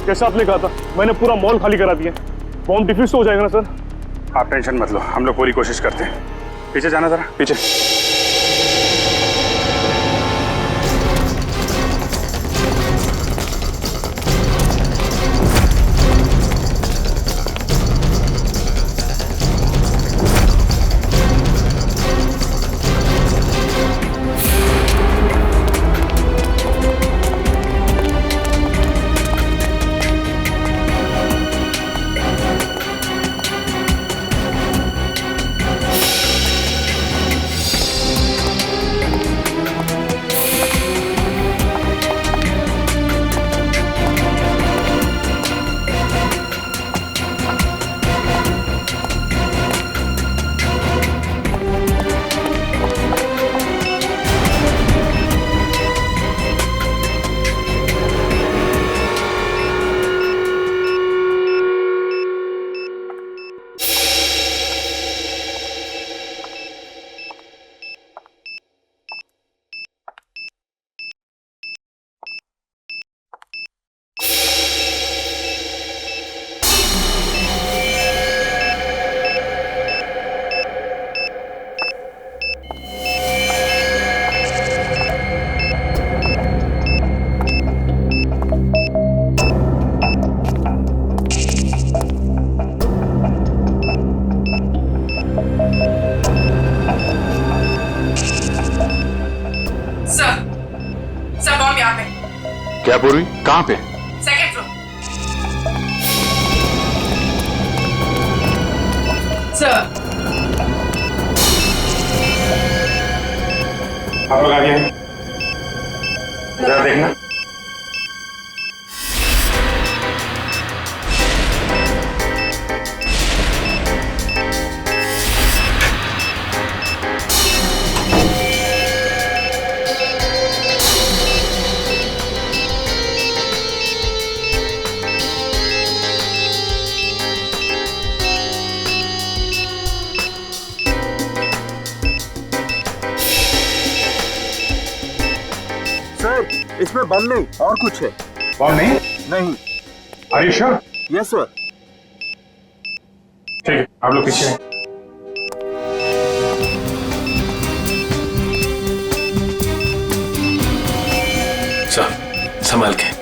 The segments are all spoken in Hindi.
कैसे आपने कहा था, मैंने पूरा मॉल खाली करा दिया। बॉम्ब डिफ्यूज हो जाएगा ना सर? आप टेंशन मत लो, हम लोग पूरी कोशिश करते हैं। पीछे जाना जरा, पीछे। क्या पूर्वी, कहां पे? Second floor. सर आप लोग आगे हैं, जरा देखना। इसमें बम नहीं और कुछ है। बम नहीं? नहीं। Are you sure? Yes sir. ठीक है, आप लोग पीछे हैं। सर संभाल के।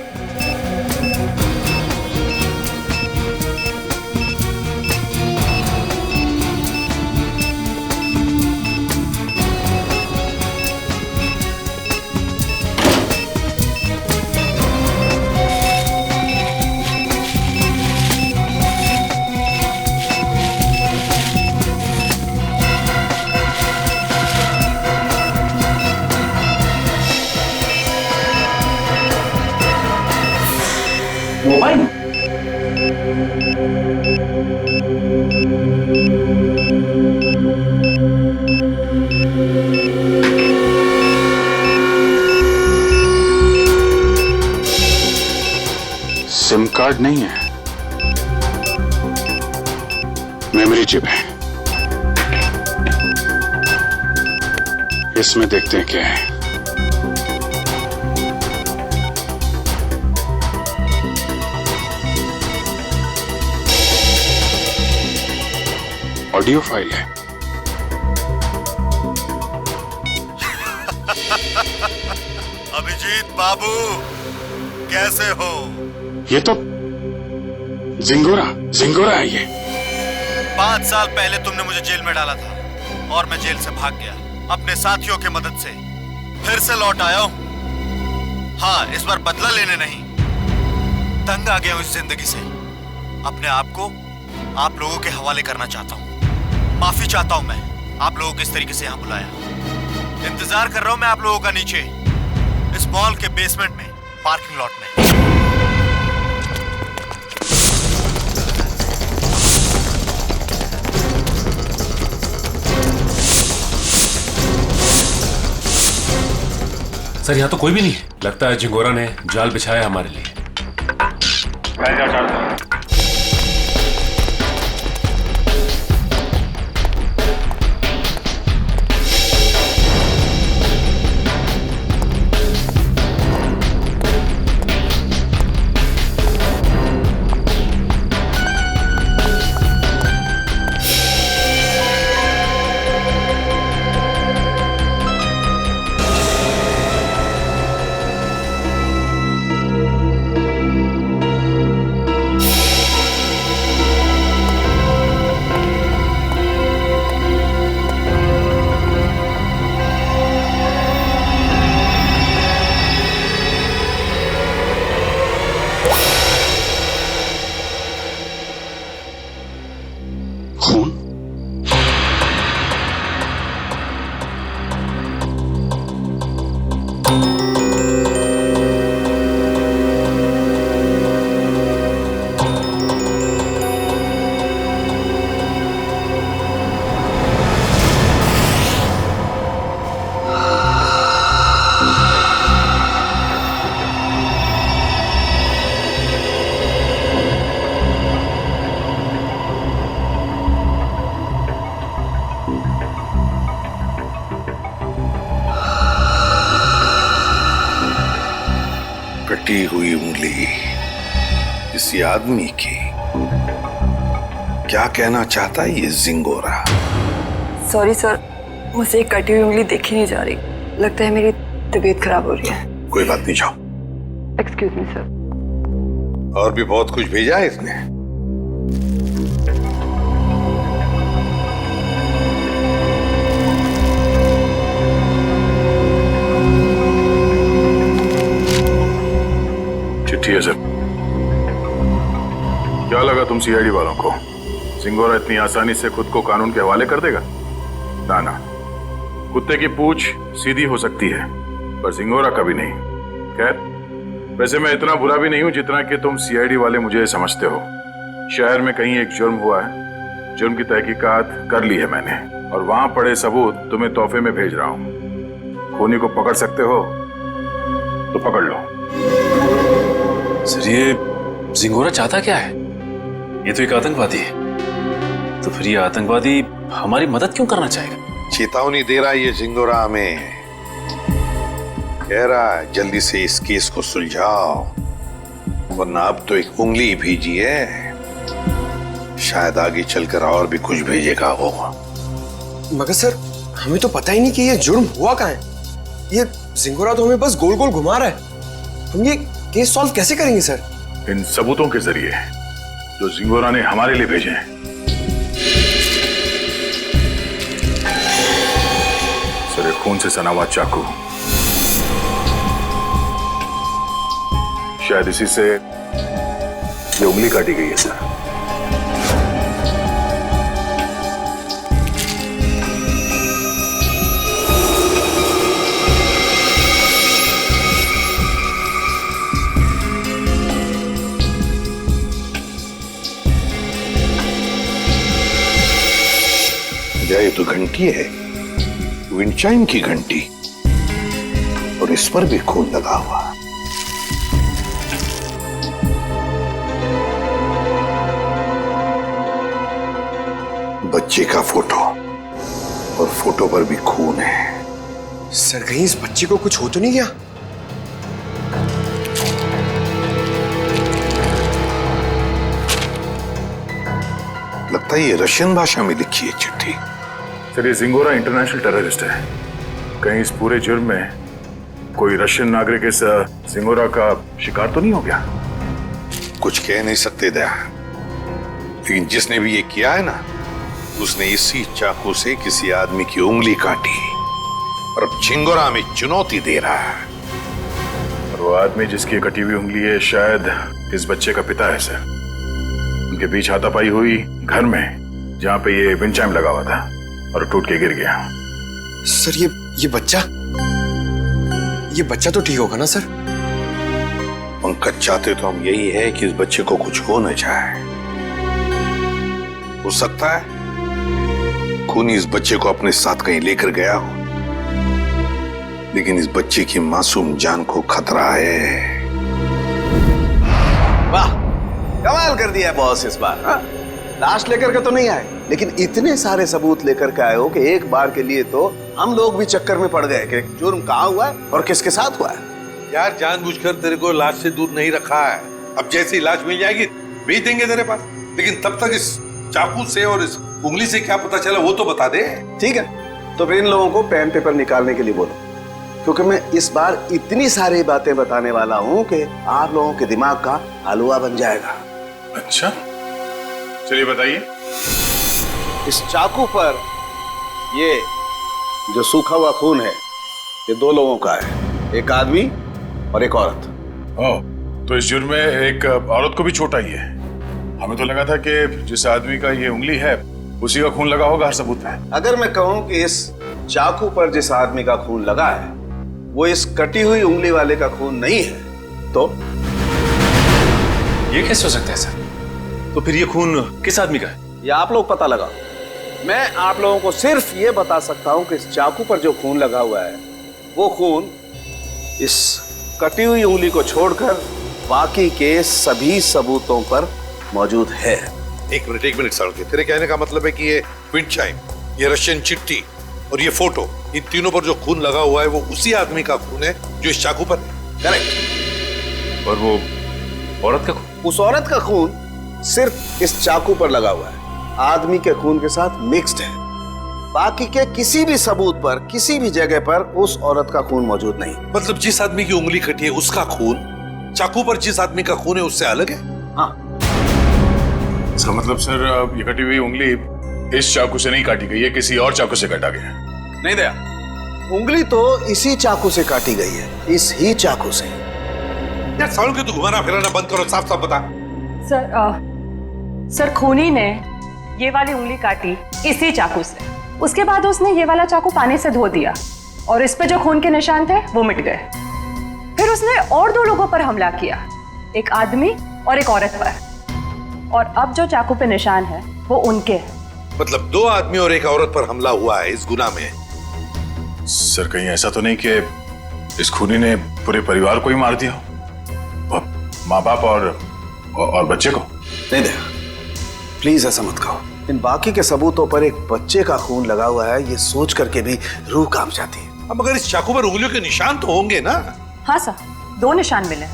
मोबाइल सिम कार्ड नहीं है, मेमोरी चिप है। इसमें देखते हैं क्या है। ऑडियो फाइल है। अभिजीत बाबू कैसे हो? ये तो जिंगोरा है ये। 5 साल पहले तुमने मुझे जेल में डाला था और मैं जेल से भाग गया अपने साथियों की मदद से। फिर से लौट आया हूं। हाँ, इस बार बदला लेने नहीं, तंग आ गया हूं इस जिंदगी से। अपने आप को आप लोगों के हवाले करना चाहता हूं। माफी चाहता हूं मैं आप लोगों को इस तरीके से यहां बुलाया। इंतजार कर रहा हूं मैं आप लोगों का नीचे इस मॉल के बेसमेंट में, पार्किंग लॉट में। सर यहाँ तो कोई भी नहीं है। लगता है जिंगोरा ने जाल बिछाया हमारे लिए। कटी हुई उंगली किसी आदमी की। क्या कहना चाहता है ये जिंगोरा? सॉरी सर, मुझे एक कटी हुई उंगली देखी नहीं जा रही। लगता है मेरी तबीयत खराब हो रही है। कोई बात नहीं, जाओ। Excuse me sir. और भी बहुत कुछ भेजा है इसने। चिट्ठी है सर। क्या लगा तुम सीआईडी वालों को? जिंगोरा इतनी आसानी से खुद को कानून के हवाले कर देगा? ना ना, कुत्ते की पूंछ सीधी हो सकती है पर जिंगोरा कभी नहीं। खैर, वैसे मैं इतना बुरा भी नहीं हूं जितना कि तुम सीआईडी वाले मुझे समझते हो। शहर में कहीं एक जुर्म हुआ है, जुर्म की तहकीकात कर ली है मैंने और वहां पड़े सबूत तुम्हें तोहफे में भेज रहा हूं। खूनी को पकड़ सकते हो तो पकड़ लो। सर, ये जिंगोरा चाहता क्या है? ये तो एक आतंकवादी है। तो फिर ये आतंकवादी हमारी मदद क्यों करना चाहेगा? चेतावनी दे रहा है ये जिंगोरा हमें। कह रहा है जल्दी से इस केस को सुलझाओ, वरना अब तो एक उंगली भेजी है, शायद आगे चलकर और भी कुछ भेजेगा वो। मगर सर, हमें तो पता ही नहीं कि ये जुर्म हुआ कहाँ है। ये जिंगोरा तो हमें बस गोल गोल घुमा रहा है। हम ये केस सॉल्व कैसे करेंगे सर? इन सबूतों के जरिए जो जिंगोरा ने हमारे लिए भेजे हैं। सर, खून से सना हुआ चाकू, शायद इसी से ये उंगली काटी गई है सर। ये तो घंटी है, विंचाइम की घंटी, और इस पर भी खून लगा हुआ। बच्चे का फोटो, और फोटो पर भी खून है। सर, कहीं इस बच्चे को कुछ हो तो नहीं गया? लगता है ये रशियन भाषा में लिखी है चिट्ठी। सर, ये जिंगोरा इंटरनेशनल टेररिस्ट है। कहीं इस पूरे जुर्म में कोई रशियन नागरिक इस जिंगोरा का शिकार तो नहीं हो गया? कुछ कह नहीं सकते दया, लेकिन जिसने भी ये किया है ना, उसने इसी चाकू से किसी आदमी की उंगली काटी और अब जिंगोरा में चुनौती दे रहा है। और वो आदमी जिसकी कटी हुई उंगली है शायद इस बच्चे का पिता है सर। उनके बीच हाथापाई हुई घर में जहां पे ये विंचाइम लगा हुआ था और टूट के गिर गया। सर, ये बच्चा तो ठीक होगा ना सर? पंकज, चाहते तो हम यही है कि इस बच्चे को कुछ हो न जाए। हो सकता है खूनी इस बच्चे को अपने साथ कहीं लेकर गया हो, लेकिन इस बच्चे की मासूम जान को खतरा है। वाह, कमाल कर दिया बॉस इस बार। हाँ? लाश लेकर के तो नहीं आए, लेकिन इतने सारे सबूत लेकर के आए हो कि एक बार के लिए तो हम लोग भी चक्कर में पड़ गए कि जुर्म कहाँ हुआ है और किसके साथ हुआ है। यार, जानबूझकर तेरे को लाश से दूर नहीं रखा है। अब जैसे ही लाश मिल जाएगी भेज देंगे तेरे पास, लेकिन तब तक इस चाकू से और इस उंगली से क्या पता चला वो तो बता दे। ठीक है, तो फिर इन लोगों को पेन पेपर निकालने के लिए बोलो, क्योंकि मैं इस बार इतनी सारी बातें बताने वाला हूँ कि आप लोगों के दिमाग का हलवा बन जाएगा। अच्छा, चलिए बताइए। इस चाकू पर ये जो सूखा हुआ खून है, ये दो लोगों का है, एक आदमी और एक औरत। ओह, तो इस जुर्म में एक औरत को भी छोटा ही है। हमें तो लगा था कि जिस आदमी का ये उंगली है उसी का खून लगा होगा हर सबूत में। अगर मैं कहूं कि इस चाकू पर जिस आदमी का खून लगा है वो इस कटी हुई उंगली वाले का खून नहीं है, तो ये कैसे हो सकता है सर? तो फिर ये खून किस आदमी का है? ये आप लोग पता लगा। मैं आप लोगों को सिर्फ ये बता सकता हूं कि इस चाकू पर जो खून लगा हुआ है वो खून इस कटी हुई उंगली को छोड़कर बाकी के सभी सबूतों पर मौजूद है। एक मिनट सड़के, तेरे कहने का मतलब है कि ये विंचाइम, ये रशियन चिट्ठी और ये फोटो, इन तीनों पर जो खून लगा हुआ है वो उसी आदमी का खून है जो इस चाकू पर है? करेक्ट। और वो औरत का खून? उस औरत का खून सिर्फ इस चाकू पर लगा हुआ है, आदमी के खून के साथ मिक्स्ड है। बाकी के किसी भी सबूत पर, किसी भी जगह पर उस औरत का खून मौजूद नहीं। मतलब जिस आदमी की उंगली कटी है उसका खून चाकू पर जिस आदमी का खून है उससे अलग है? हाँ। इसका मतलब सर ये कटी हुई उंगली इस चाकू से नहीं काटी गई है, किसी और चाकू से काटा गया है। नहीं दया, उंगली तो इसी चाकू से काटी गई है, इस ही चाकू से। यार सालों के तू घुमाना फिराना बंद करो, साफ साफ बता। सर खूनी ने ये वाली उंगली काटी इसी चाकू से, उसके बाद उसने ये वाला चाकू पानी से धो दिया और इस पे जो खून के निशान थे वो मिट गए। फिर उसने और 2 लोगों पर हमला किया, एक आदमी और एक औरत पर, और अब जो चाकू पे निशान है वो उनके हैं। मतलब 2 आदमी और एक औरत पर हमला हुआ है इस गुनाह में। सर कहीं ऐसा तो नहीं कि इस खूनी ने पूरे परिवार को ही मार दिया, माँ बाप और बच्चे को? नहीं दया, प्लीज ऐसा मत कहो। इन बाकी के सबूतों पर एक बच्चे का खून लगा हुआ है, ये सोच करके भी रूह कांप जाती है। अब मगर इस चाकू पर उंगलियों के निशान तो होंगे ना? हाँ सर, 2 निशान मिले,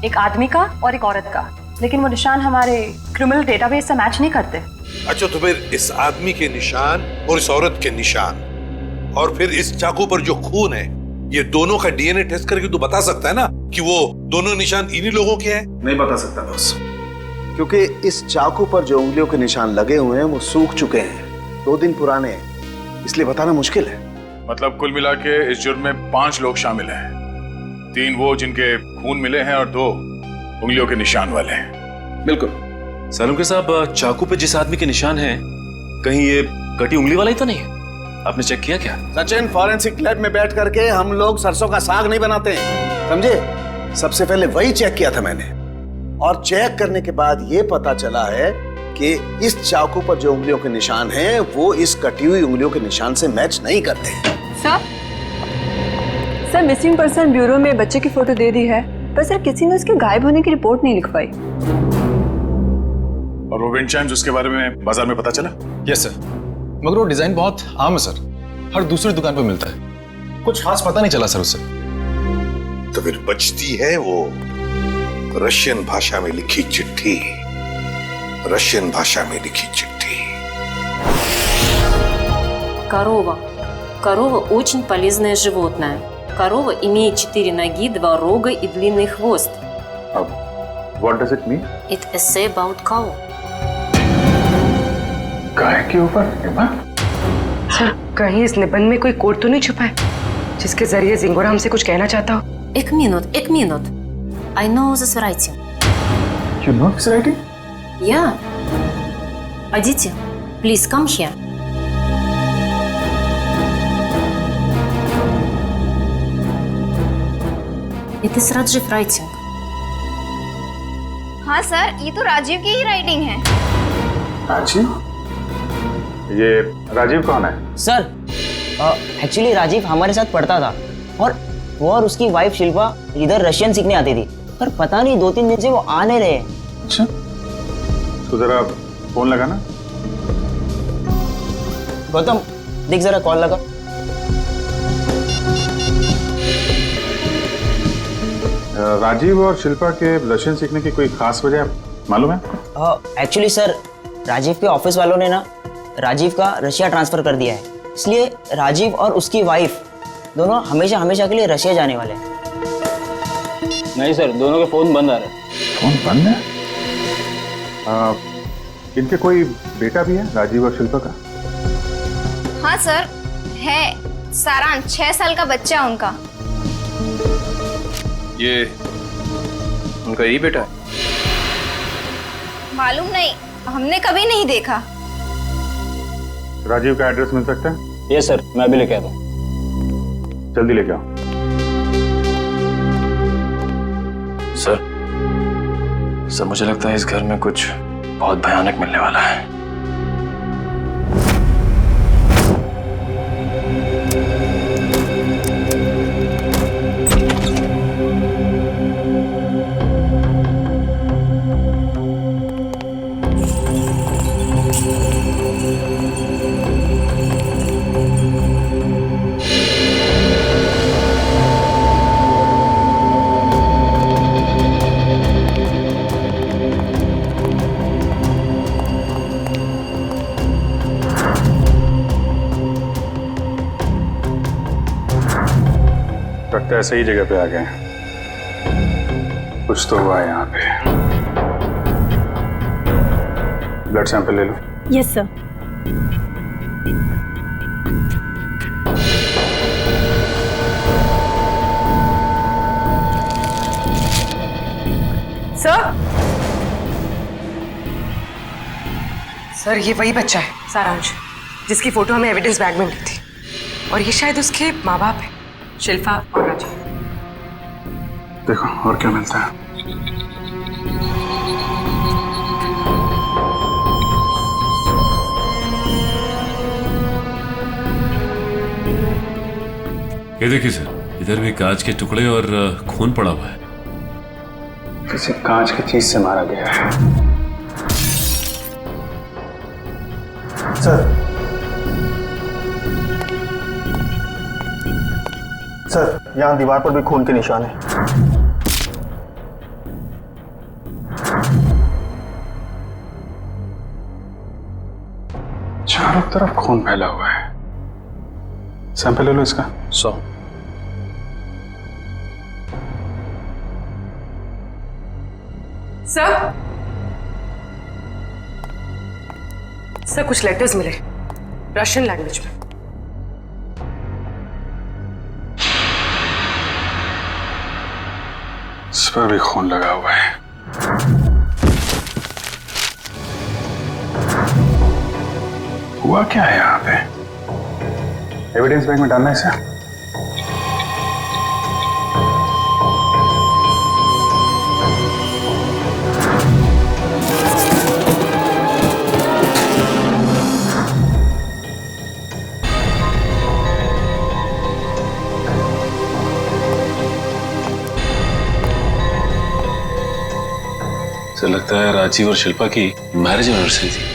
एक आदमी का और एक औरत का, लेकिन वो निशान हमारे क्रिमिनल डेटाबेस से मैच नहीं करते। अच्छा, तो फिर इस आदमी के निशान और इस औरत के निशान और फिर इस चाकू पर जो खून है, ये दोनों का डीएनए टेस्ट करके तू बता सकता है ना कि वो दोनों निशान इन्हीं लोगों के हैं? नहीं बता सकता बॉस, क्योंकि इस चाकू पर जो उंगलियों के निशान लगे हुए हैं वो सूख चुके हैं, 2 दिन पुराने हैं, इसलिए बताना मुश्किल है। मतलब कुल मिला के इस जुर्म में 5 लोग शामिल हैं, 3 वो जिनके खून मिले हैं और 2 उंगलियों के निशान वाले हैं। बिल्कुल। सालुंके साहब, चाकू पे जिस आदमी के निशान हैं, कहीं ये कटी उंगली वाला ही तो नहीं है? आपने चेक किया क्या? सचिन, फॉरेंसिक लैब में बैठ करके हम लोग सरसों का साग नहीं बनाते हैं, समझे? सबसे पहले वही चेक किया था मैंने, और चेक करने के बाद ये पता चला है कि इस चाकू पर जो उंगलियों के निशान हैं वो इस कटी हुई उंगलियों के निशान से मैच नहीं करते। सर मिसिंग पर्सन ब्यूरो में बच्चे की फोटो दे दी है, पर सर किसी ने उसके गायब होने की रिपोर्ट नहीं लिखवाई। और वो विंड चाइम्स, उसके बारे में बाजार में पता चला? यस सर, मगर वो डिजाइन बहुत आम है सर, हर दूसरी दुकान पर मिलता है, कुछ खास पता नहीं चला सर उससे। तो फिर बचती है वो रशियन भाषा में लिखी चिट्ठी, रशियन भाषा में लिखी चिट्ठी। Корова. Корова очень полезное животное. Корова имеет 4 ноги, 2 рога и длинный хвост. What does it mean? It essay about cow. गाय के ऊपर सर कहीं इस निबंध में कोई कोड तो नहीं छुपा है जिसके जरिए जिंगोरा हमसे कुछ कहना चाहता हो? एक minute. I know this writing. You know this writing? Yeah. Aditi, please come here. It is Rajiv writing. हाँ सर, ये तो राजीव की ही राइटिंग है। राजीव? ये राजीव कौन है? सर एक्चुअली राजीव हमारे साथ पढ़ता था और वो और उसकी वाइफ शिल्पा इधर रशियन सीखने आती थी, पर पता नहीं 2-3 दिन से वो आ नहीं रहे। अच्छा, तो जरा फोन लगाना। गौतम देख जरा कॉल लगा। राजीव और शिल्पा के रशियन सीखने की कोई खास वजह मालूम है? एक्चुअली सर राजीव के ऑफिस वालों ने ना राजीव का रशिया ट्रांसफर कर दिया है, इसलिए राजीव और उसकी वाइफ दोनों हमेशा हमेशा के लिए रशिया जाने वाले हैं। नहीं सर, दोनों के फोन बंद आ रहे हैं। फोन बंद है? इनके कोई बेटा भी है, राजीव और शिल्पा का? हाँ सर है, सारांश 6 साल का बच्चा है उनका। ये उनका ही बेटा है? मालूम नहीं, हमने कभी नहीं देखा। राजीव का एड्रेस मिल सकता है? यस सर, मैं अभी लेके आता हूँ। जल्दी लेके आओ। सर मुझे लगता है इस घर में कुछ बहुत भयानक मिलने वाला है। लगता है सही जगह पे आ गए। कुछ तो हुआ है यहाँ पे। ब्लड सैंपल ले लो। Yes sir. सर ये वही बच्चा है सारांश, जिसकी फोटो हमें एविडेंस बैग में मिली थी, और ये शायद उसके माँ बाप है, शिल्पा और राजीव। देखो और क्या मिलता है। ये देखिए सर, इधर भी कांच के टुकड़े और खून पड़ा हुआ है। किसी कांच की चीज से मारा गया है। सर यहाँ दीवार पर भी खून के निशान है। चारों तरफ खून फैला हुआ है। सैंपल ले लो इसका। 100। सर कुछ लेटर्स मिले रशियन लैंग्वेज में। इस पर भी खून लगा हुआ है। हुआ क्या है यहाँ पे? एविडेंस बैग में डालना है इसे। सर लगता है राजीव और शिल्पा की मैरिज एनिवर्सरी थी।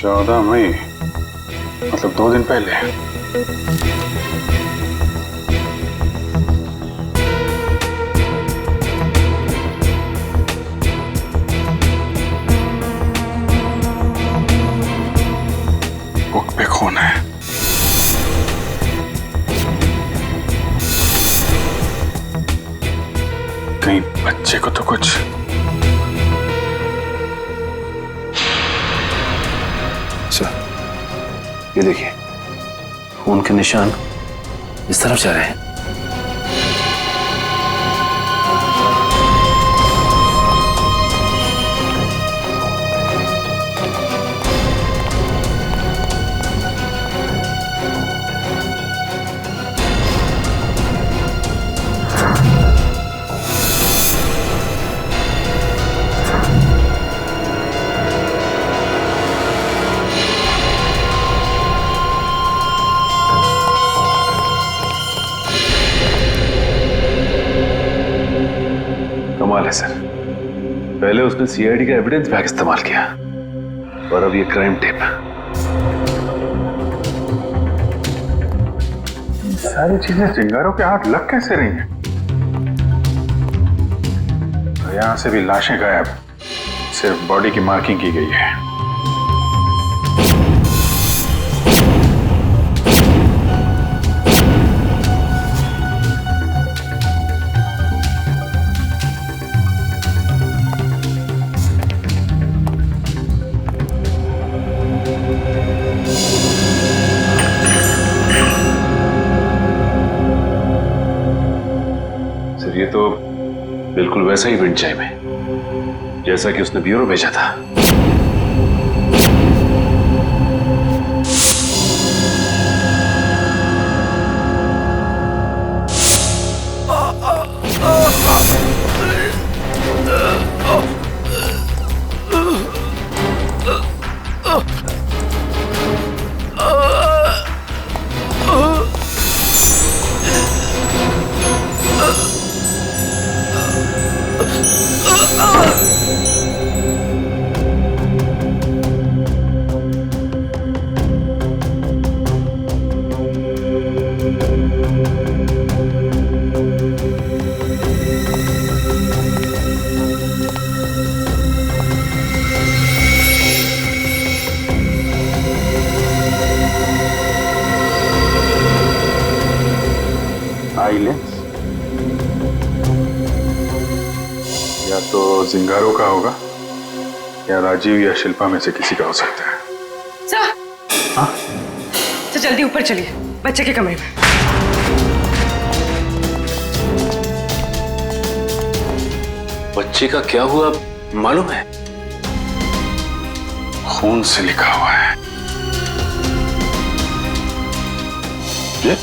चौदह मई, मतलब 2 दिन पहले। बुक पे खून है। कहीं बच्चे को तो कुछ। सर ये देखिए, खून के निशान इस तरफ जा रहे हैं। कमाल है सर, पहले उसने सीआईडी का एविडेंस बैग इस्तेमाल किया और अब ये क्राइम टेप। सारी चीजें चिंगारों के हाथ लग कैसे रही हैं? तो यहां से भी लाशें गायब, सिर्फ बॉडी की मार्किंग की गई है। सर ये तो बिल्कुल वैसा ही विंचाई में जैसा कि उसने ब्यूरो भेजा था। जिंगारो का होगा या राजीव या शिल्पा में से किसी का हो सकता है। सर, हाँ? तो जल्दी ऊपर चलिए, बच्चे के कमरे में। बच्चे का क्या हुआ मालूम है? खून से लिखा हुआ है। ये?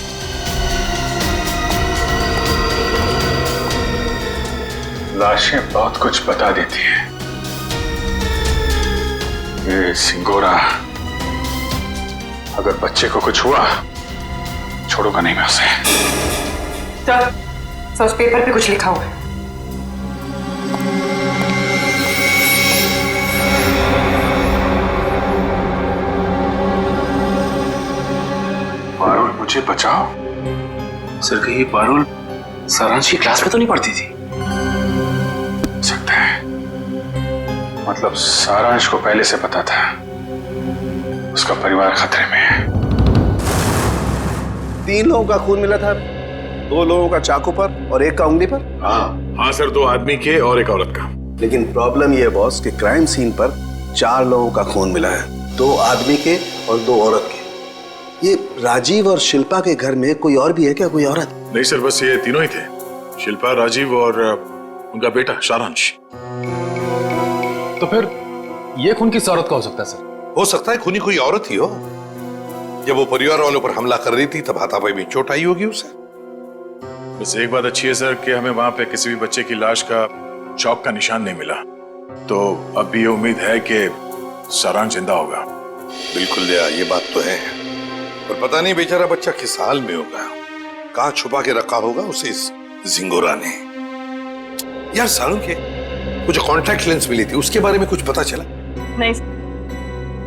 लाशें बहुत कुछ बता देती है। ये सिंगोरा अगर बच्चे को कुछ हुआ छोड़ूंगा नहीं मैं उसे। सर, उस पेपर पे कुछ लिखा हुआ है। पारुल मुझे बचाओ। सर कहीं पारुल सारांश की क्लास में तो नहीं पढ़ती थी? सकता है, मतलब सारांश को पहले से पता था उसका परिवार खतरे में है। 3 लोगों का खून मिला था, 2 लोगों का चाकू पर और 1 का उंगली पर। हाँ सर, 2 आदमी के और 1 औरत का। लेकिन प्रॉब्लम यह है बॉस कि क्राइम सीन पर 4 लोगों का खून मिला है, 2 आदमी के और 2 औरत के। ये राजीव और शिल्पा के घर में कोई और भी है क्या, कोई औरत? नहीं सर, बस ये तीनों ही थे, शिल्पा, राजीव और उनका बेटा सारांश। तो फिर ये खून किस औरत का हो सकता है सर? हो सकता है खूनी कोई औरत ही हो। जब वो परिवार वालों पर हमला कर रही थी तब हाथापाई में चोट आई होगी उसे। बस एक बात अच्छी है सर कि हमें वहां पे किसी भी बच्चे की लाश का चौक का निशान नहीं मिला, तो अब भी ये उम्मीद है कि सारांश जिंदा होगा। बिल्कुल दया, ये बात तो है, पर पता नहीं बेचारा बच्चा किस हाल में होगा, कहाँ छुपा के रखा होगा उसे इस जिंगोरा ने। यार सारुण के वो जो कॉन्टैक्ट लेंस मिली थी उसके बारे में कुछ पता चला? नहीं,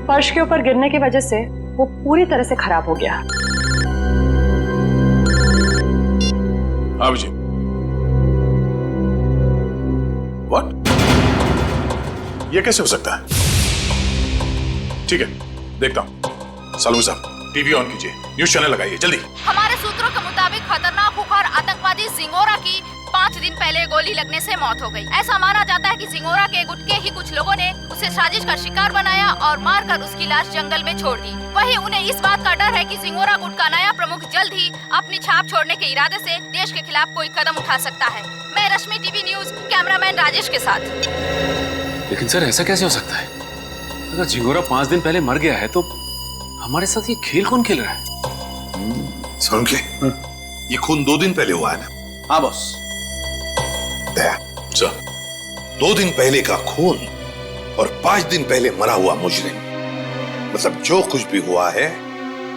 फर्श के ऊपर गिरने की वजह से वो पूरी तरह से खराब हो गया। हाँ जी। व्हाट? ये कैसे हो सकता है? ठीक है, देखता हूं। सालू साहब, टीवी ऑन कीजिए, न्यूज चैनल लगाइए जल्दी। हमारे सूत्रों के मुताबिक खतरनाक खुखार आतंकवादी जिंगोरा की 5 दिन पहले गोली लगने से मौत हो गई। ऐसा माना जाता है कि जिंगोरा के गुट के ही कुछ लोगों ने उसे साजिश का शिकार बनाया और मारकर उसकी लाश जंगल में छोड़ दी। वहीं उन्हें इस बात का डर है कि जिंगोरा गुट का नया प्रमुख जल्द ही अपनी छाप छोड़ने के इरादे से देश के खिलाफ कोई कदम उठा सकता है। मैं रश्मि, टीवी न्यूज, कैमरामैन राजेश के साथ। लेकिन सर ऐसा कैसे हो सकता है? अगर जिंगोरा 5 दिन पहले मर गया है तो हमारे साथ ये खेल कौन खेल रहा है? सारुण के ये खून 2 दिन पहले हुआ है ना? हाँ बॉस। दया सर, 2 दिन पहले का खून और 5 दिन पहले मरा हुआ मुजरिम, मतलब जो कुछ भी हुआ है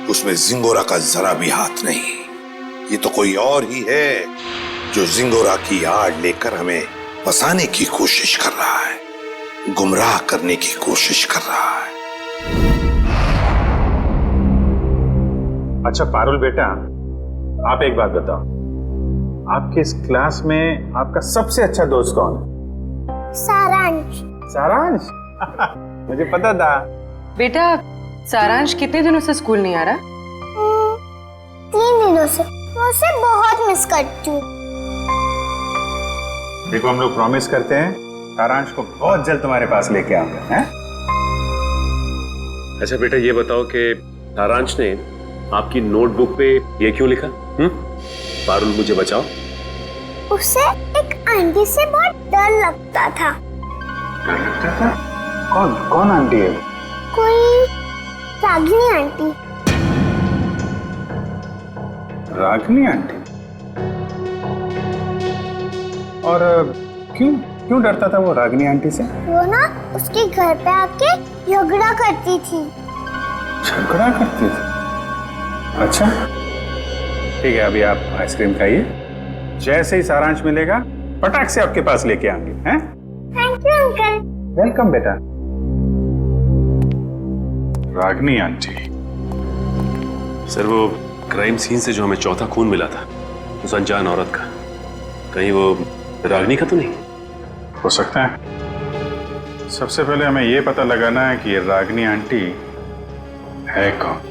उसमें जिंगोरा का जरा भी हाथ नहीं। ये तो कोई और ही है जो जिंगोरा की आड़ लेकर हमें फंसाने की कोशिश कर रहा है, गुमराह करने की कोशिश कर रहा है। अच्छा पारुल बेटा, आप एक बात बताओ, आपके इस क्लास में आपका सबसे अच्छा दोस्त कौन है? सारांश। सारांश? मुझे पता था। बेटा, सारांश कितने दिनों से स्कूल नहीं आ रहा? 3 दिनों से। मैं उसे बहुत मिस करती हूँ। देखो, हम लोग प्रॉमिस करते हैं सारांश को बहुत जल्द तुम्हारे पास लेके आऊंगा, हैं? अच्छा बेटा, ये बताओ कि सारांश ने आपकी नोटबुक पे ये क्यों लिखा? पारुल मुझे बचाओ। उसे एक आंटी से बहुत डर लगता था। डर लगता था? कौन कौन आंटी है? कोई रागिनी आंटी। रागिनी आंटी? और क्यों डरता था वो रागिनी आंटी से? वो ना उसके घर पे आके झगड़ा करती थी। झगड़ा करती थी? अच्छा ठीक है, अभी आप आइसक्रीम खाइए, जैसे ही सारांश मिलेगा पटाख से आपके पास लेके आएंगे, हैं? Thank you uncle. वेलकम बेटा। रागिनी आंटी। सर वो क्राइम सीन से जो हमें चौथा खून मिला था उस अनजान औरत का, कहीं वो रागिनी का तो नहीं? हो सकता है। सबसे पहले हमें ये पता लगाना है कि ये रागिनी आंटी है कौन।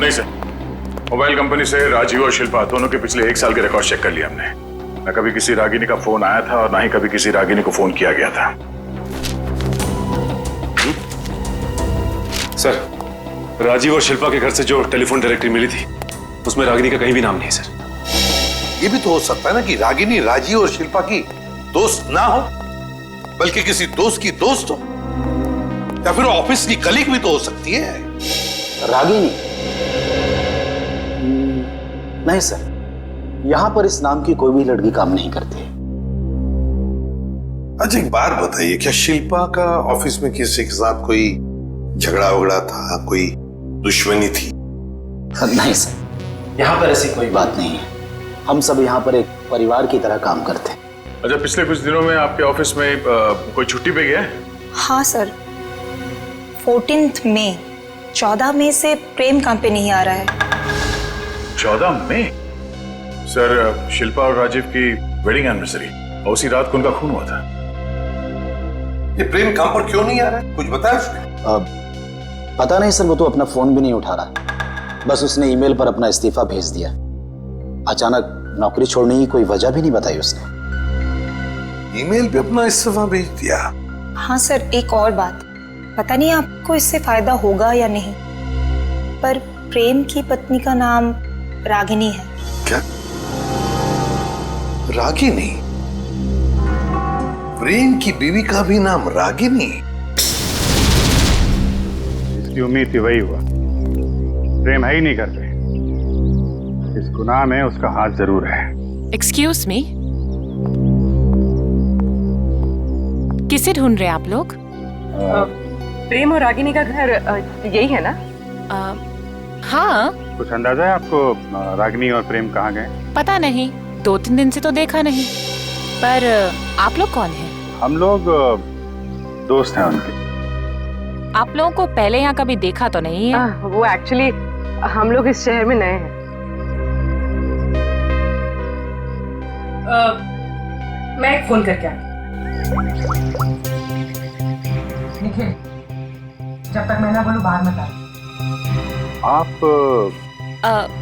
नहीं सर, मोबाइल कंपनी से राजीव और शिल्पा दोनों के पिछले 1 साल के रिकॉर्ड चेक कर लिया हमने। न कभी किसी रागिनी का फोन आया था और ना ही कभी किसी रागिनी को फोन किया गया था। सर, राजीव और शिल्पा के घर से जो टेलीफोन डायरेक्टरी मिली थी उसमें रागिनी का कहीं भी नाम नहीं है सर। ये भी तो हो सकता है ना कि रागिनी राजीव और शिल्पा की दोस्त ना हो, बल्कि किसी दोस्त की दोस्त हो, या फिर ऑफिस की कलीग भी तो हो सकती है। रागिनी? नहीं सर, यहां पर इस नाम की कोई भी लड़की काम नहीं करती। अच्छा एक बात बताइए, क्या शिल्पा का ऑफिस में किसी के साथ कोई झगड़ा वगड़ा था, कोई दुश्मनी थी? नहीं सर, यहाँ पर ऐसी कोई बात नहीं है। हम सब यहाँ पर एक परिवार की तरह काम करते हैं। अच्छा, पिछले कुछ दिनों में आपके ऑफिस में कोई छुट्टी पे गया है? हाँ सर, 14 मई 14 मई से प्रेम काम पे नहीं आ रहा है। 14 मई? सर, शिल्पा और राजीव की वेडिंग एनिवर्सरी और उसी रात को उनका खून हुआ था। ये प्रेम काम पर क्यों नहीं आ रहा है, कुछ बताया उसने? पता नहीं सर, वो तो अपना फोन भी नहीं उठा रहा। बस उसने ईमेल पर अपना इस्तीफा भेज दिया। अचानक नौकरी छोड़ने की कोई वजह भी नहीं बताई उसने। ईमेल पे अपना इस्तीफा भेज दिया? हाँ सर, एक और बात, पता नहीं आपको इससे फायदा होगा या नहीं, पर प्रेम की पत्नी का नाम रागिनी है। क्या? रागिनी? प्रेम की बीवी का भी नाम रागिनी? इसकी उम्मीद थी, वही हुआ। प्रेम है ही नहीं करते। इस गुनाह में उसका हाथ जरूर है। एक्सक्यूज मी, किसे ढूंढ रहे हैं आप लोग? प्रेम और रागिनी का घर यही है ना? हाँ। कुछ अंदाजा है आपको रागिनी और प्रेम कहाँ गए? पता नहीं, 2-3 दिन से तो देखा नहीं। पर आप लोग कौन हैं? हम लोग दोस्त हैं उनके। आप लोगों को पहले यहाँ कभी देखा तो नहीं है? वो एक्चुअली हम लोग इस शहर में नए हैं। मैं एक फोन करके आती। निखिल, जब तक मैं ना बोलूं बाहर मत आ। आप?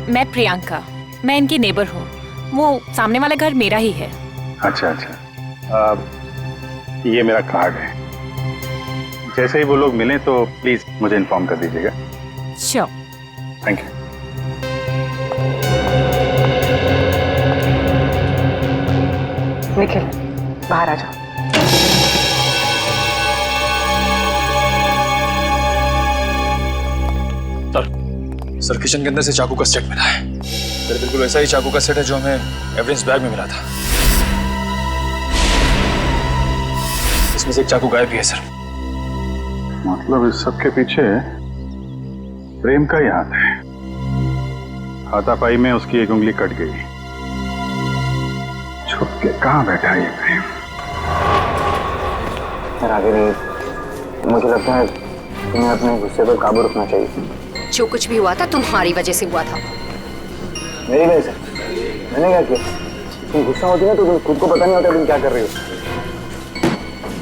मैं प्रियंका, मैं इनकी नेबर हूँ। वो सामने वाला घर मेरा ही है। अच्छा अच्छा, ये मेरा कार्ड है। जैसे ही वो लोग मिलें तो प्लीज मुझे इन्फॉर्म कर दीजिएगा। श्योर। Thank you. निखिल, बाहर आ जाओ। सर, किचन के अंदर से चाकू का सेट मिला है। सर, बिल्कुल वैसा ही चाकू का सेट है जो हमें एविडेंस बैग में मिला था। इसमें से एक चाकू गायब भी है सर। मतलब इस सब के पीछे प्रेम का ही हाथ है। हाथापाई में उसकी एक उंगली कट गई। छुप के कहाँ बैठा है ये प्रेम? रागिनी, मुझे लगता है तुम्हें अपने गुस्से पर काबू रखना चाहिए। जो कुछ भी हुआ था तुम्हारी वजह से हुआ था। मेरी वजह से? मैंने क्या किया? तुम गुस्सा होती है तो तुम खुद को पता नहीं होता तुम क्या कर रही हो।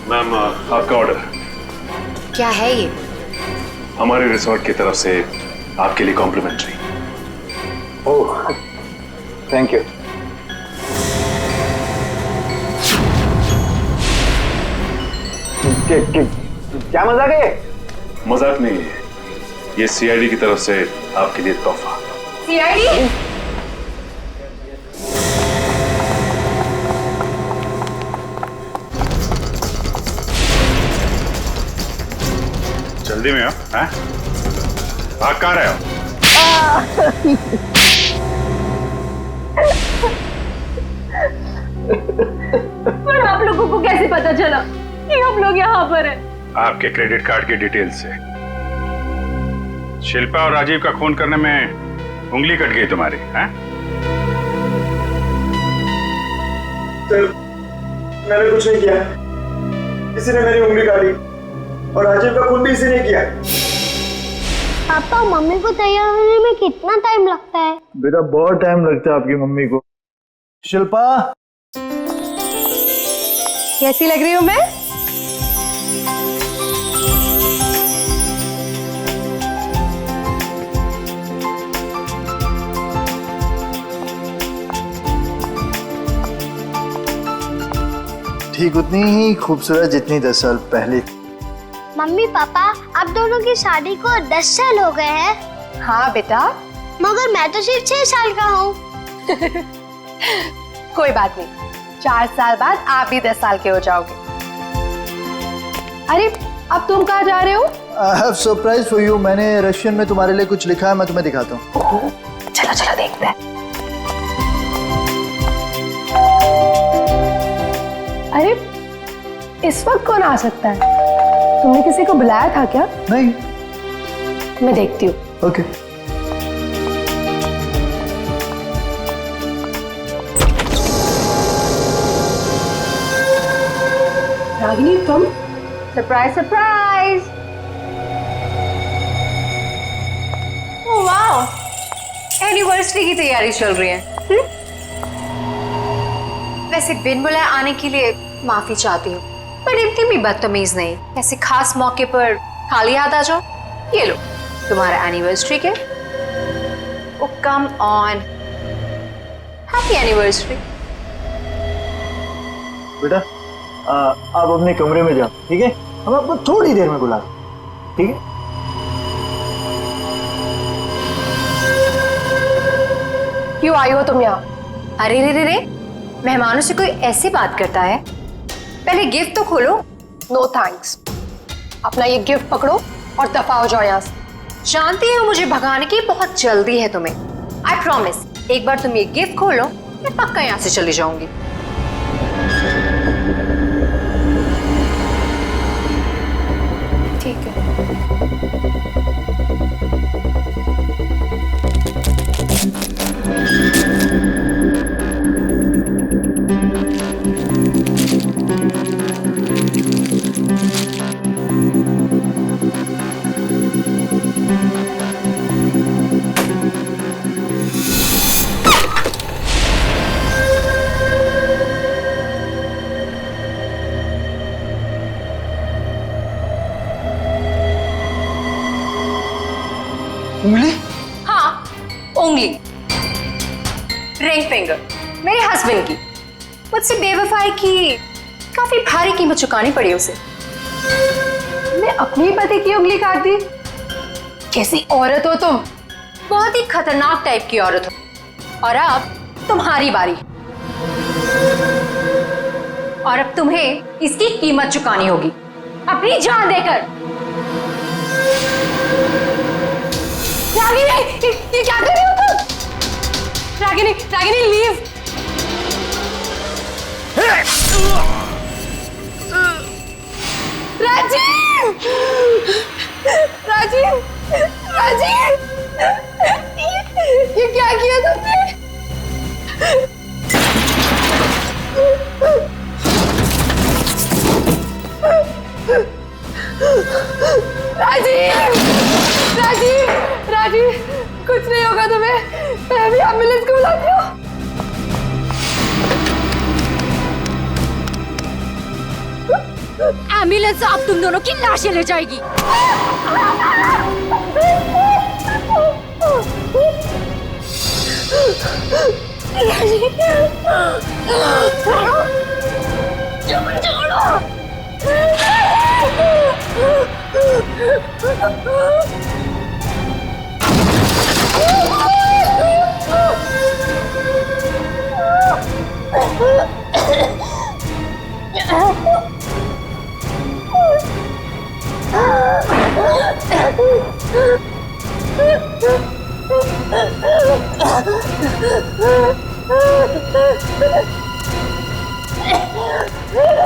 मैम, आपका ऑर्डर। क्या है ये? हमारे रिसोर्ट की तरफ से आपके लिए कॉम्प्लीमेंट्री। Oh, thank you. क्या मजाक है? मजाक नहीं है, ये सीआईडी की तरफ से आपके लिए तोहफा। सीआईडी? जल्दी में हो? भाग कहाँ रहे हो? पर आप लोगों को कैसे पता चला कि हम लोग यहाँ पर हैं? आपके क्रेडिट कार्ड की डिटेल से। शिल्पा और राजीव का खून करने में उंगली कट गई तुम्हारी, हैं? सर, मैंने कुछ नहीं किया। किसी ने मेरी उंगली काटी और राजीव का खून भी इसी ने किया। पापा, मम्मी को तैयार होने में कितना टाइम लगता है? बेटा, बहुत टाइम लगता है आपकी मम्मी को। शिल्पा, कैसी लग रही हूँ मैं? ठीक उतनी ही खूबसूरत जितनी 10 साल पहले थी। मम्मी पापा आप दोनों की शादी को 10 साल हो गए हैं। हाँ बेटा। मगर मैं तो सिर्फ 6 साल का हूँ। कोई बात नहीं, 4 साल बाद आप भी 10 साल के हो जाओगे। अरे अब तुम कहाँ जा रहे हो? I have surprise for you. मैंने रशियन में तुम्हारे लिए कुछ लिखा है, मैं तुम्हें दिखाता हूँ। चलो चलो देखते हैं। अरे इस वक्त कौन आ सकता है? तुमने किसी को बुलाया था क्या? नहीं। मैं देखती हूँ। ओके। रागिनी तुम? Surprise surprise. Oh wow, anniversary की तैयारी चल रही है। वैसे बिन बुलाए आने के लिए माफी चाहती हूँ, पर इतनी भी बदतमीज नहीं। ऐसे खास मौके पर खाली हाथ आ जाओ। ये लो तुम्हारा एनिवर्सरी के। ओ कम ऑन, हैप्पी एनिवर्सरी। बेटा आप अपने कमरे में जाओ, ठीक है? हम आपको थोड़ी देर में बुला रहे हैं, ठीक है? क्यों आई हो तुम यहाँ? अरे रे रे रे, मेहमानों से कोई ऐसी बात करता है? पहले गिफ्ट तो खोलो। नो थैंक्स, अपना ये गिफ्ट पकड़ो और दफा हो जाओ यहाँ से। जानती हो मुझे भगाने की बहुत जल्दी है तुम्हें। आई प्रॉमिस, एक बार तुम ये गिफ्ट खोलो मैं पक्का यहाँ से चली जाऊंगी। ठीक है। उंगली? हाँ, उंगली, रिंग फिंगर, मेरे हस्बैंड की। मुझसे बेवफाई की काफी भारी कीमत चुकानी पड़ी उसे। मैं अपनी पति की उंगली काट दी? कैसी औरत हो तुम? बहुत ही खतरनाक टाइप की औरत हो। और अब तुम्हारी बारी, और अब तुम्हें इसकी कीमत चुकानी होगी अपनी जान देकर। रागिनी, ये क्या कर रही हो तुम? रागिनी, रागिनी लीव। राजीव, राजीव, राजीव, ये क्या किया तुमने? राजीव, राजीव, राजीव, कुछ नहीं होगा तुम्हें। मैं अभी एम्बुलेंस को बुलाती हूँ। एम्बुलेंस अब तुम दोनों की लाशें ले जाएगी।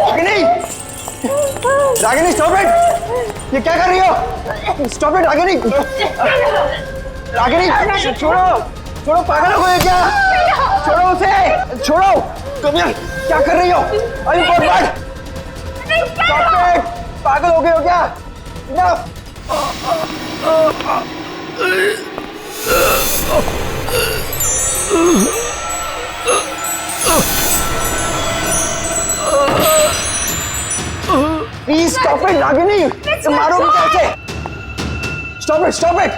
Ragini, Ragini stop it! ये क्या कर रही हो? Stop it Ragini! रागिनी छोड़ो, छोड़ो, पागल हो गए क्या? छोड़ो उसे, छोड़ो! तुम यार क्या कर रही हो? अरे बर्बाद! Stop it! पागल हो गए हो क्या? ना! Please stop it Ragini! तुम मारोगे कैसे? Stop it, stop it!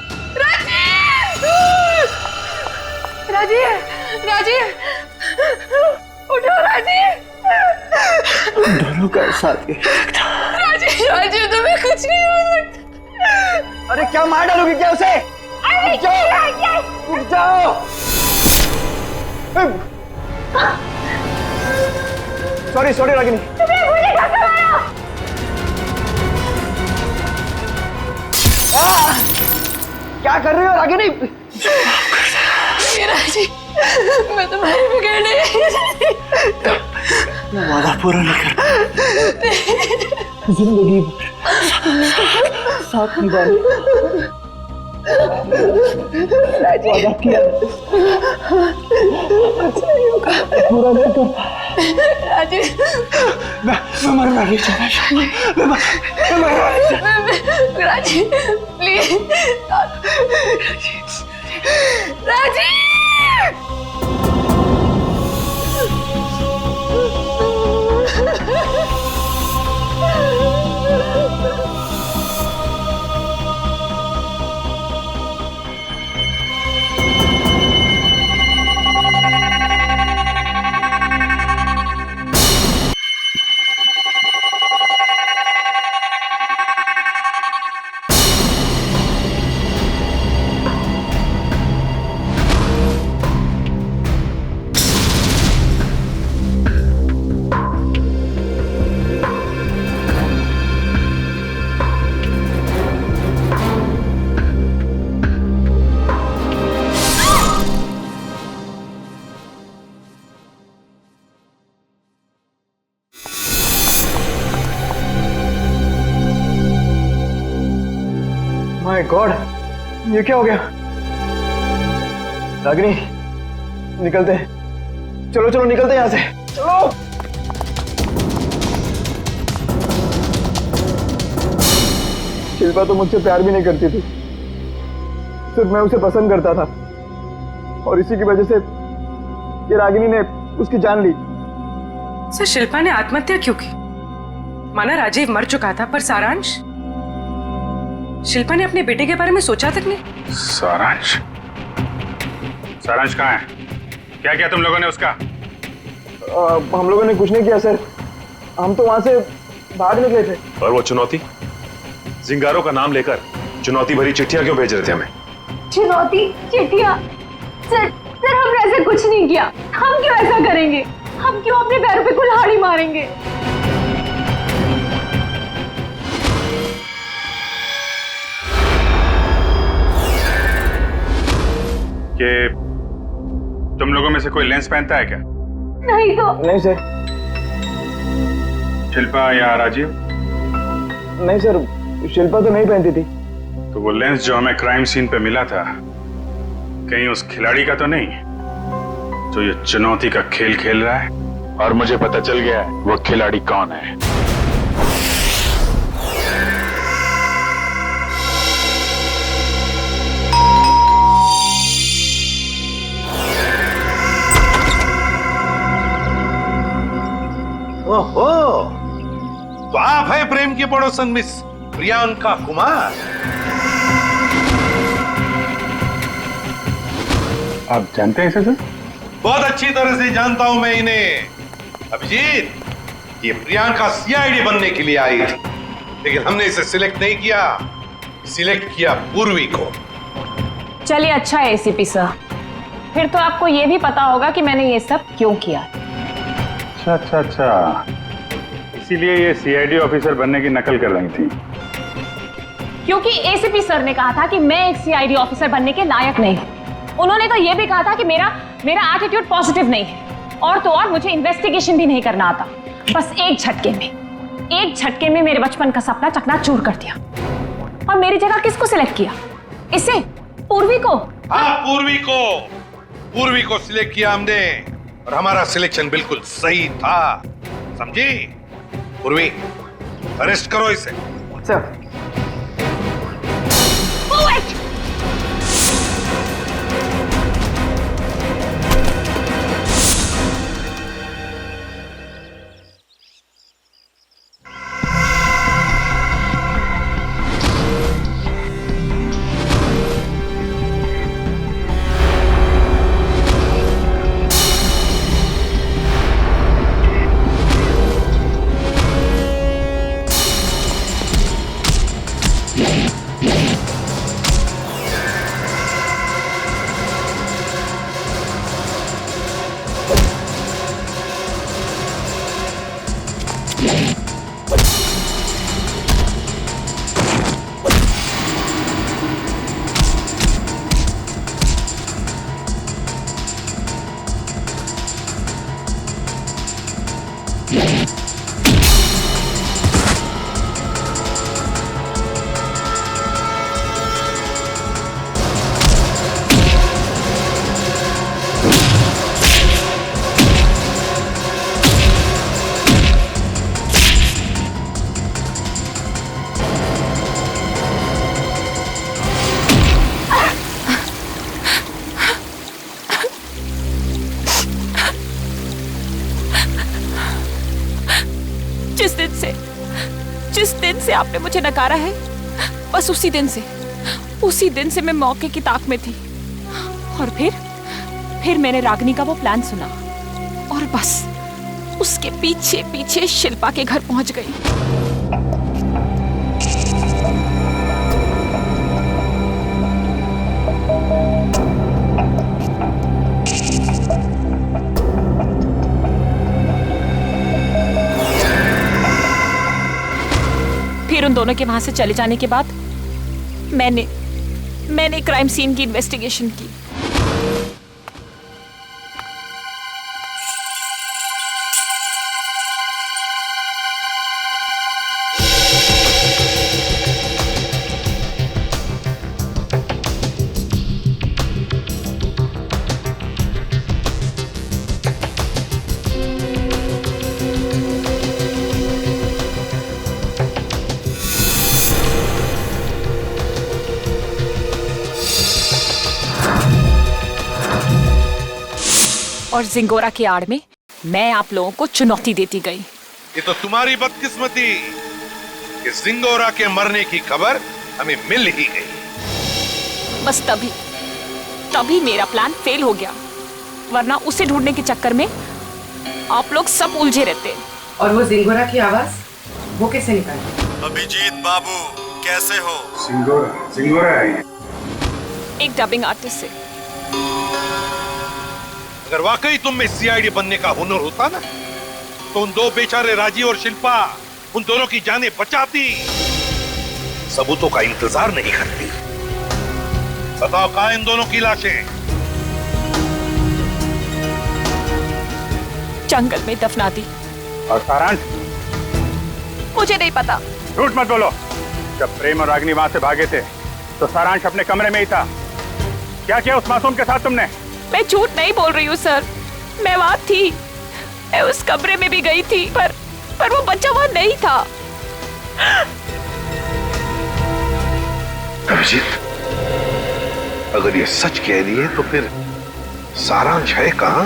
Rajiv, Rajiv, उठो राजीव। दोनों का साथ ही राजीव राजीव तुम्हें कुछ नहीं हो सकता। अरे क्या मार डालोगी क्या उसे? रुक जाओ। Sorry sorry Ragini. क्या कर रही हो रागिनी? राजीव मैं तुम्हारे बगैर नहीं। वादा पूरा नहीं कर जिंदगी साथ निभाने वादा किया पूरा नहीं कर राजीव मैं मरना नहीं चाहता। मैं मरना नहीं चाहता। Rajiv please Rajiv. My God, ये क्या हो गया? रागिनी निकलते हैं। चलो चलो निकलते हैं यहाँ से। चलो। शिल्पा तो मुझसे प्यार भी नहीं करती थी, सिर्फ मैं उसे पसंद करता था और इसी की वजह से ये रागिनी ने उसकी जान ली। सर शिल्पा ने आत्महत्या क्यों की? माना राजीव मर चुका था, पर सारांश? शिल्पा ने अपने बेटे के बारे में सोचा तक नहीं। सारांश? सारांश कहाँ है? क्या किया तुम लोगों ने उसका? हम लोगों ने कुछ नहीं किया सर, हम तो वहां से भाग निकले थे। और वो चुनौती, जिंगारों का नाम लेकर चुनौती भरी चिट्ठियां क्यों भेज रहे थे हमें? चुनौती चिट्ठियां? सर सर हमने ऐसा कुछ नहीं किया। हम क्यों ऐसा करेंगे? हम क्यों अपने पैरों पे कुल्हाड़ी मारेंगे? कि तुम लोगों में से कोई लेंस पहनता है क्या? नहीं तो। नहीं सर। शिल्पा या राजीव? नहीं सर, शिल्पा तो नहीं पहनती थी। तो वो लेंस जो हमें क्राइम सीन पे मिला था, कहीं उस खिलाड़ी का तो नहीं जो ये चुनौती का खेल खेल रहा है? और मुझे पता चल गया है वो खिलाड़ी कौन है। ओहो, तो आप है प्रेम की पड़ोसन मिस प्रियंका कुमार। आप जानते हैं इसे? बहुत अच्छी तरह से जानता हूं मैं इन्हें। अभिजीत, ये प्रियंका सीआईडी बनने के लिए आई थी, लेकिन हमने इसे सिलेक्ट नहीं किया, सिलेक्ट किया पूर्वी को। चलिए अच्छा है एसीपी सर, फिर तो आपको ये भी पता होगा कि मैंने ये सब क्यों किया। अच्छा, इसीलिए ये सीआईडी ऑफिसर बनने की नकल कर रही थी। क्योंकि एसीपी सर ने कहा था कि मैं एक सीआईडी ऑफिसर बनने के लायक नहीं हूं। उन्होंने तो ये भी कहा था कि मेरा एटीट्यूड पॉजिटिव नहीं है, और तो और मुझे इन्वेस्टिगेशन भी नहीं करना आता। बस एक झटके में मेरे बचपन का सपना चकनाचूर कर दिया। और मेरी जगह किसको सिलेक्ट किया? इसे? पूर्वी को? हाँ, पूर्वी को सिलेक्ट किया हमने, और हमारा सिलेक्शन बिल्कुल सही था, समझी? पूर्वी, अरेस्ट करो इसे। सर। से आपने मुझे नकारा है, बस उसी दिन से मैं मौके की ताक में थी। और फिर मैंने रागिनी का वो प्लान सुना और बस उसके पीछे पीछे शिल्पा के घर पहुंच गई। फिर उन दोनों के वहां से चले जाने के बाद मैंने क्राइम सीन की इन्वेस्टिगेशन की। और जिंगोरा की आड़ में मैं आप लोगों को चुनौती देती गई। ये तो तुम्हारी बदकिस्मती कि जिंगोरा के मरने की खबर हमें मिल ही गई। बस तभी मेरा प्लान फेल हो गया, वरना उसे ढूंढने के चक्कर में आप लोग सब उलझे रहते। और वो जिंगोरा की आवाज वो कैसे निकाली? अभिजीत बाबू कैसे हो? जिंगोरा है ये। एक डबिंग आर्टिस्ट से। अगर वाकई तुम में सीआईडी बनने का हुनर होता ना, तो उन दो बेचारे राजीव और शिल्पा, उन दोनों की जानें बचाती, सबूतों का इंतजार नहीं करती। बताओ कहां इन दोनों की लाशें? जंगल में दफना दी। और सारांश? मुझे नहीं पता। झूठ मत बोलो। जब प्रेम और रागिनी वहां से भागे थे तो सारांश अपने कमरे में ही था। क्या किया उस मासूम के साथ तुमने? मैं झूठ नहीं बोल रही हूँ सर, मैं वहां थी, मैं उस कमरे में भी गई थी, पर वो बच्चा वहां नहीं था। अभिजीत, अगर ये सच कह रही है तो फिर सारांश है कहां?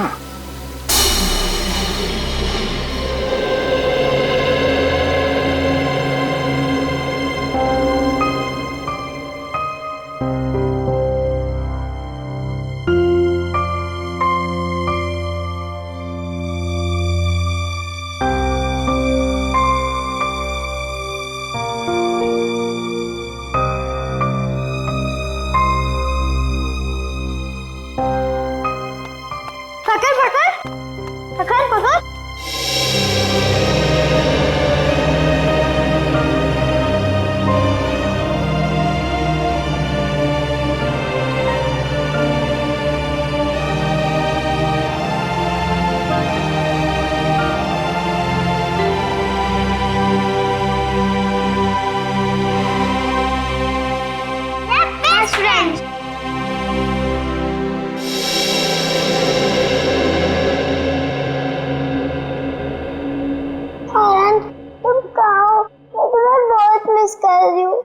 तुम कहाँ हो? मैं तुम्हें बहुत मिस कर रही हूँ।